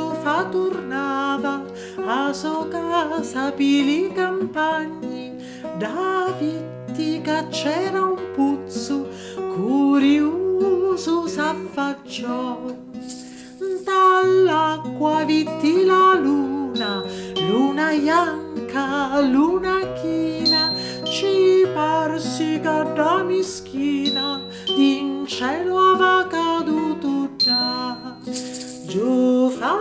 Giufà tornava a sua casa pili campagni, da vittica c'era un puzzo, curioso s'affacciò. Dall'acqua vitti la luna, luna bianca, luna china, ci parsi che da mischina in cielo aveva caduto già. Giufà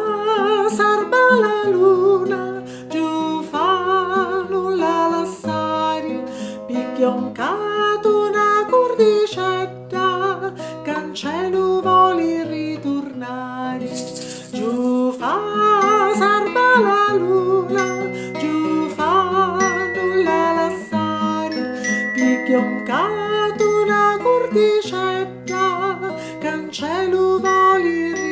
sarba la luna, Giufà non la lasciare, picchiò un cato una cordicetta, che in cielo vuole ritornare. Giufà sarba la luna, Giufà non la lasciare, picchiò un cato una cordicetta, che in cielo vuole ritornare.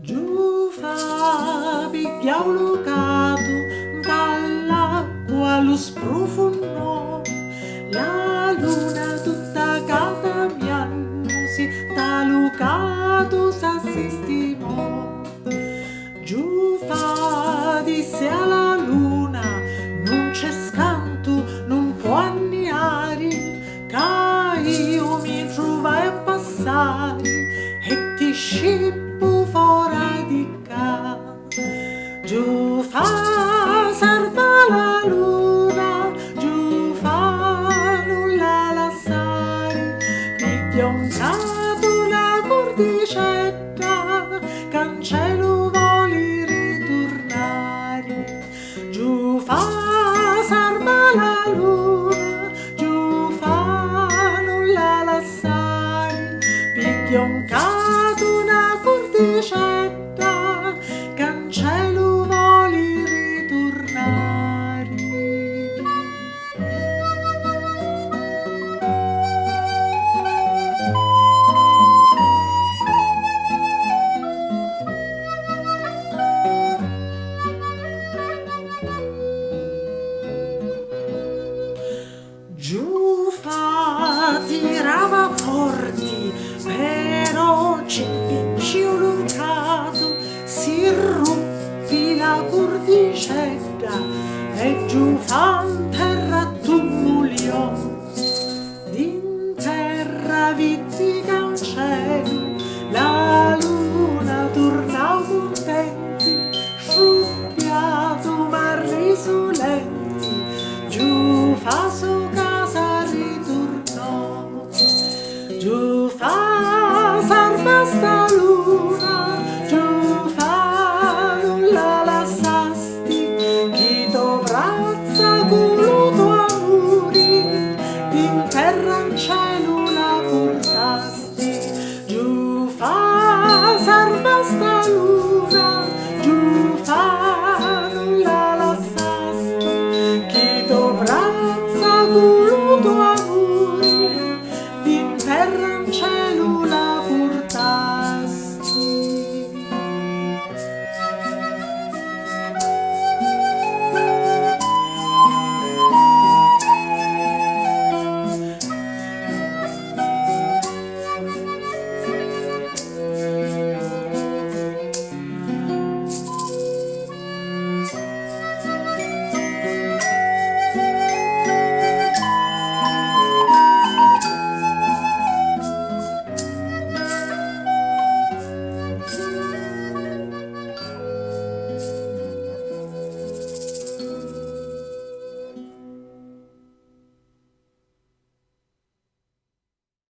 Giufà picchiò un cato, dall'acqua lo sprofondò, la luna tutta cambiandosi, da Lucato s'assistimò. Giufà disse alla luna, non c'è scanto, non può anniare, che io mi trovai a passare e ti scippo fuori di ca. Giufà sarba la luna, Giufà non la lasciare, picchiò un cato una cordicetta, che in cielo vuole ritornare. Giufà sarba la luna, Giufà non la lasciare, picchiò un cato una cordicetta, che in cielo vuole ritornare. Giufà tirava forti, però ci picciò Lucato, si ruppi la cordicetta e Giufà